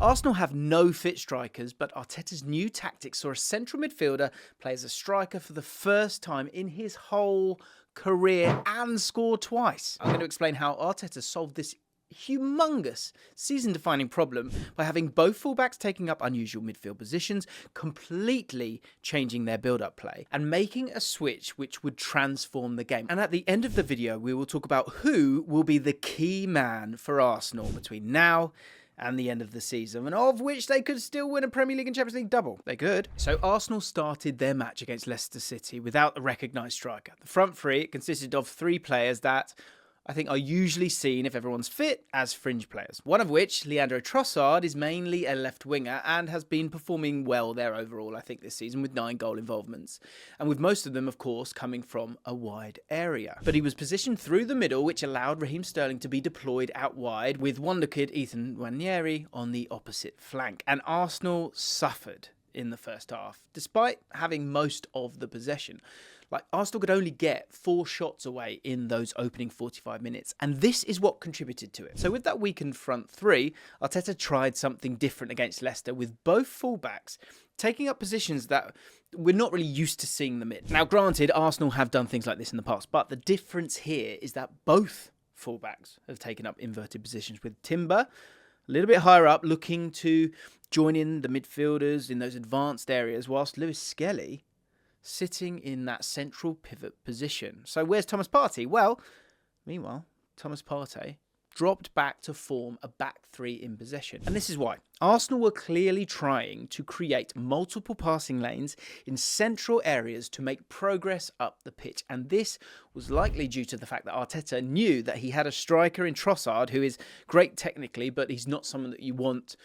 Arsenal have no fit strikers, but Arteta's new tactics saw a central midfielder play as a striker for the first time in his whole career and score twice. I'm going to explain how Arteta solved this humongous season-defining problem by having both fullbacks taking up unusual midfield positions, completely changing their build-up play and making a switch which would transform the game. And at the end of the video, we will talk about who will be the key man for Arsenal between now and the end of the season, and of which they could still win a Premier League and Champions League double. They could. So Arsenal started their match against Leicester City without a recognised striker. The front three consisted of three players that I think are usually seen, if everyone's fit, as fringe players. One of which, Leandro Trossard, is mainly a left winger and has been performing well there overall, I think, this season with 9 goal involvements. And with most of them, of course, coming from a wide area. But he was positioned through the middle, which allowed Raheem Sterling to be deployed out wide with wonder kid Ethan Nwaneri on the opposite flank. And Arsenal suffered in the first half, despite having most of the possession. Arsenal could only get 4 shots away in those opening 45 minutes, and this is what contributed to it. So with that weakened front three, Arteta tried something different against Leicester, with both fullbacks taking up positions that we're not really used to seeing them in. Now, granted, Arsenal have done things like this in the past, but the difference here is that both fullbacks have taken up inverted positions, with Timber a little bit higher up, looking to join in the midfielders in those advanced areas, whilst Lewis Skelly sitting in that central pivot position. So where's Thomas Partey? Well, meanwhile, Thomas Partey dropped back to form a back three in possession. And this is why. Arsenal were clearly trying to create multiple passing lanes in central areas to make progress up the pitch. And this was likely due to the fact that Arteta knew that he had a striker in Trossard who is great technically, but he's not someone that you want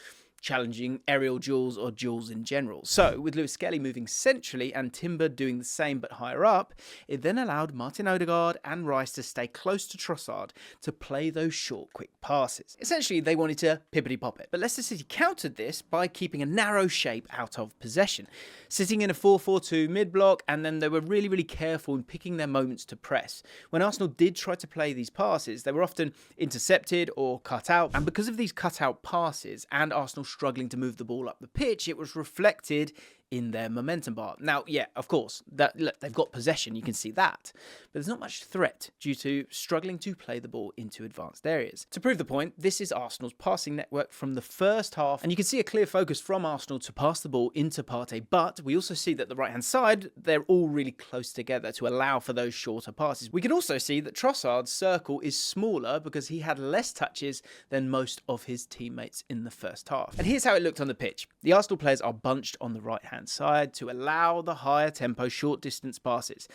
challenging aerial duels or duels in general. So, with Lewis Skelly moving centrally and Timber doing the same but higher up, it then allowed Martin Odegaard and Rice to stay close to Trossard to play those short, quick passes. Essentially, they wanted to pippity-pop it. But Leicester City countered this by keeping a narrow shape out of possession, sitting in a 4-4-2 mid-block, and then they were really, really careful in picking their moments to press. When Arsenal did try to play these passes, they were often intercepted or cut out, and because of these cut-out passes and Arsenal struggling to move the ball up the pitch, it was reflected in their momentum bar. Now, yeah, of course, they've got possession, you can see that, but there's not much threat due to struggling to play the ball into advanced areas. To prove the point, this is Arsenal's passing network from the first half, and you can see a clear focus from Arsenal to pass the ball into Partey, but we also see that the right-hand side, they're all really close together to allow for those shorter passes. We can also see that Trossard's circle is smaller because he had less touches than most of his teammates in the first half. And here's how it looked on the pitch. The Arsenal players are bunched on the right-hand side to allow the higher tempo short distance passes.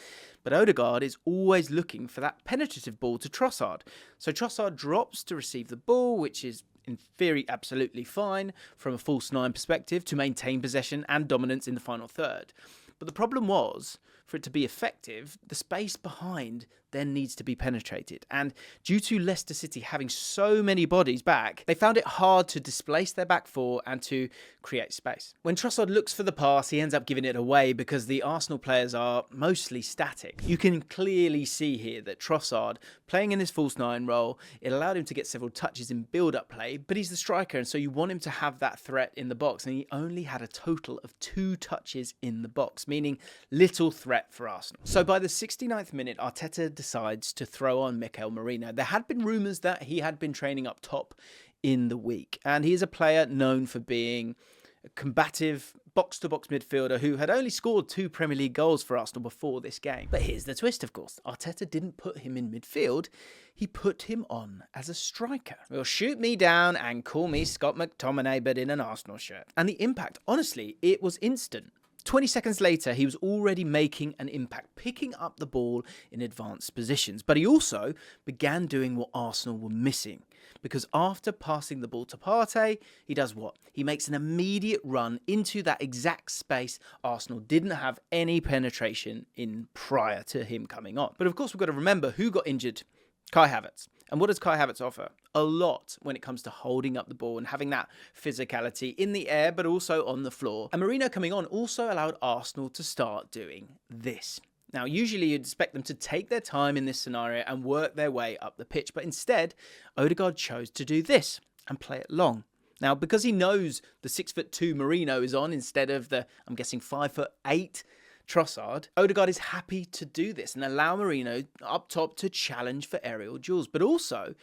But Odegaard is always looking for that penetrative ball to Trossard. So Trossard drops to receive the ball, which is in theory absolutely fine from a false 9 perspective to maintain possession and dominance in the final third. But the problem was, for it to be effective, the space behind then needs to be penetrated. And due to Leicester City having so many bodies back, they found it hard to displace their back four and to create space. When Trossard looks for the pass, he ends up giving it away because the Arsenal players are mostly static. You can clearly see here that Trossard, playing in this false 9 role, it allowed him to get several touches in build-up play, but he's the striker, and so you want him to have that threat in the box, and he only had a total of 2 touches in the box, meaning little threat for Arsenal. So by the 69th minute, Arteta decides to throw on Mikel Merino. There had been rumours that he had been training up top in the week, and he is a player known for being a combative box-to-box midfielder who had only scored 2 Premier League goals for Arsenal before this game. But here's the twist, of course. Arteta didn't put him in midfield, he put him on as a striker. Well, shoot me down and call me Scott McTominay, but in an Arsenal shirt. And the impact, honestly, it was instant. 20 seconds later, he was already making an impact, picking up the ball in advanced positions. But he also began doing what Arsenal were missing. Because after passing the ball to Partey, he does what? He makes an immediate run into that exact space Arsenal didn't have any penetration in prior to him coming on. But of course, we've got to remember who got injured. Kai Havertz. And what does Kai Havertz offer? A lot when it comes to holding up the ball and having that physicality in the air, but also on the floor. And Merino coming on also allowed Arsenal to start doing this. Now, usually you'd expect them to take their time in this scenario and work their way up the pitch, but instead, Odegaard chose to do this and play it long. Now, because he knows the 6'2" Merino is on instead of the, I'm guessing, 5'8" Trossard, Odegaard is happy to do this and allow Merino up top to challenge for aerial duels. But also,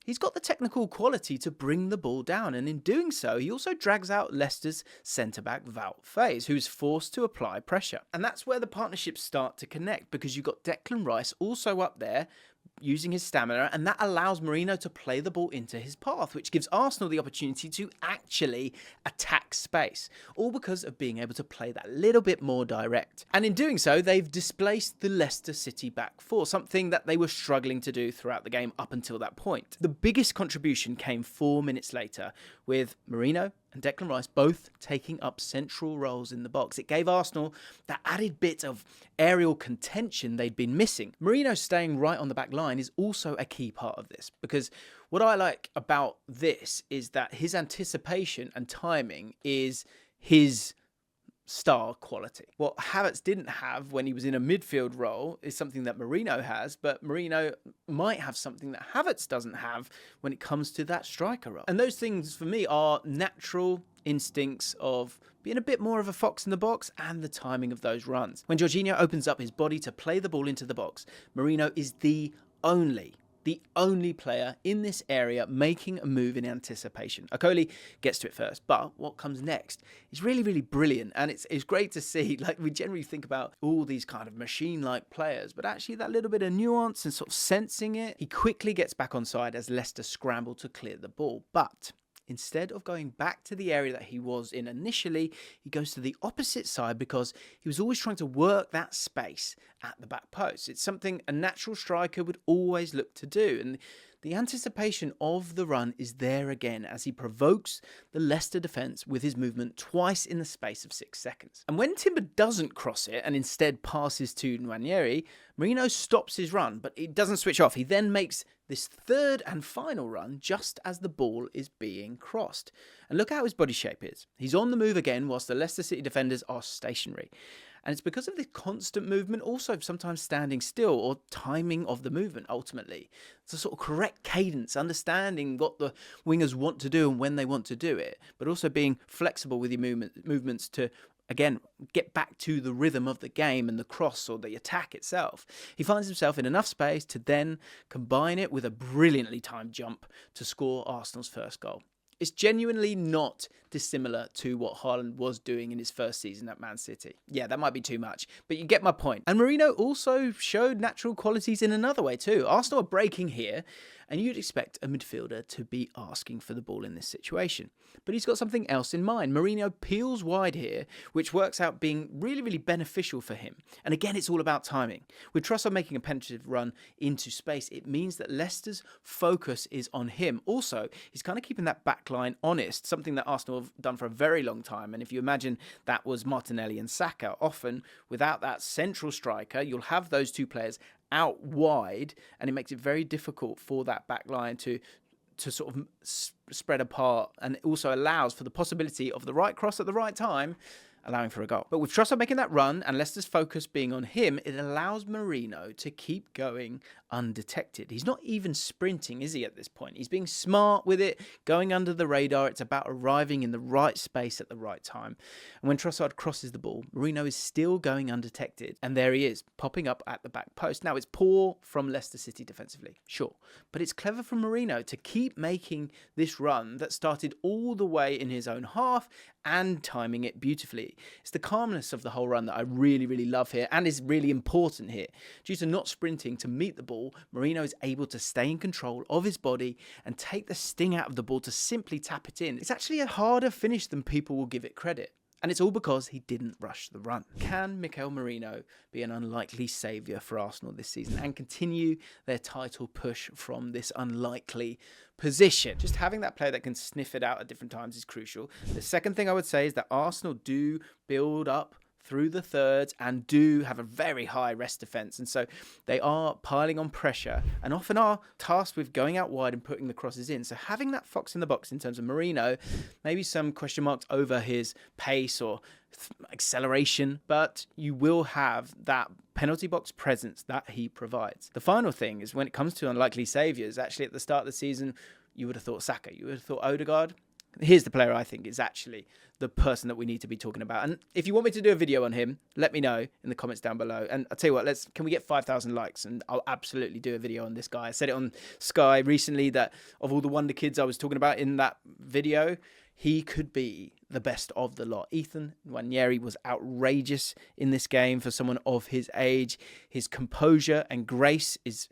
he's got the technical quality to bring the ball down, and in doing so, he also drags out Leicester's centre-back Wout Faes, who's forced to apply pressure. And that's where the partnerships start to connect, because you've got Declan Rice also up there using his stamina, and that allows Merino to play the ball into his path, which gives Arsenal the opportunity to actually attack space, all because of being able to play that little bit more direct. And in doing so, they've displaced the Leicester City back four, something that they were struggling to do throughout the game up until that point. The biggest contribution came 4 minutes later, with Merino and Declan Rice both taking up central roles in the box. It gave Arsenal that added bit of aerial contention they'd been missing. Merino staying right on the back line is also a key part of this, because what I like about this is that his anticipation and timing is his star quality. What Havertz didn't have when he was in a midfield role is something that Merino has, but Merino might have something that Havertz doesn't have when it comes to that striker role. And those things for me are natural instincts of being a bit more of a fox in the box and the timing of those runs. When Jorginho opens up his body to play the ball into the box, Merino is the only player in this area making a move in anticipation. Okoli gets to it first, but what comes next is really, really brilliant. And it's great to see. Like, we generally think about all these kind of machine-like players, but actually that little bit of nuance and sort of sensing it. He quickly gets back on side as Leicester scramble to clear the ball. But instead of going back to the area that he was in initially, he goes to the opposite side because he was always trying to work that space at the back post. It's something a natural striker would always look to do. And the anticipation of the run is there again as he provokes the Leicester defence with his movement twice in the space of 6 seconds. And when Timber doesn't cross it and instead passes to Nwaneri, Merino stops his run, but it doesn't switch off. He then makes this third and final run just as the ball is being crossed. And look how his body shape is. He's on the move again whilst the Leicester City defenders are stationary. And it's because of this constant movement, also sometimes standing still, or timing of the movement ultimately. It's a sort of correct cadence, understanding what the wingers want to do and when they want to do it, but also being flexible with your movements to, again, get back to the rhythm of the game and the cross or the attack itself. He finds himself in enough space to then combine it with a brilliantly timed jump to score Arsenal's first goal. It's genuinely not dissimilar to what Haaland was doing in his first season at Man City. Yeah, that might be too much, but you get my point. And Merino also showed natural qualities in another way too. Arsenal are breaking here, and you'd expect a midfielder to be asking for the ball in this situation. But he's got something else in mind. Merino peels wide here, which works out being really, really beneficial for him. And again, it's all about timing. With Trossard making a penetrative run into space, it means that Leicester's focus is on him. Also, he's kind of keeping that back line honest, something that Arsenal have done for a very long time. And if you imagine that was Martinelli and Saka, often without that central striker, you'll have those two players out wide, and it makes it very difficult for that back line to sort of spread apart, and it also allows for the possibility of the right cross at the right time, allowing for a goal. But with Trossard making that run and Leicester's focus being on him, it allows Merino to keep going undetected. He's not even sprinting, is he, at this point? He's being smart with it, going under the radar. It's about arriving in the right space at the right time. And when Trossard crosses the ball, Merino is still going undetected. And there he is, popping up at the back post. Now, it's poor from Leicester City defensively, sure. But it's clever from Merino to keep making this run that started all the way in his own half and timing it beautifully. It's the calmness of the whole run that I really, really love here and is really important here. Due to not sprinting to meet the ball, Merino is able to stay in control of his body and take the sting out of the ball to simply tap it in. It's actually a harder finish than people will give it credit. And it's all because he didn't rush the run. Can Mikel Merino be an unlikely saviour for Arsenal this season and continue their title push from this unlikely position? Just having that player that can sniff it out at different times is crucial. The second thing I would say is that Arsenal do build up through the thirds and do have a very high rest defence, and so they are piling on pressure and often are tasked with going out wide and putting the crosses in. So having that fox in the box in terms of Merino, maybe some question marks over his pace or acceleration, but you will have that penalty box presence that he provides. The final thing is, when it comes to unlikely saviours, actually at the start of the season, you would have thought Saka, you would have thought Odegaard. Here's the player I think is actually the person that we need to be talking about. And if you want me to do a video on him, let me know in the comments down below. And I'll tell you what, can we get 5,000 likes? And I'll absolutely do a video on this guy. I said it on Sky recently that of all the wonder kids I was talking about in that video, he could be the best of the lot. Ethan Nwaneri was outrageous in this game for someone of his age. His composure and grace is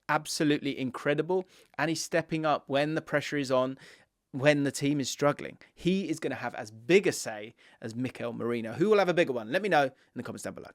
absolutely incredible. And he's stepping up when the pressure is on, when the team is struggling. He is going to have as big a say as Mikel Merino. Who will have a bigger one? Let me know in the comments down below.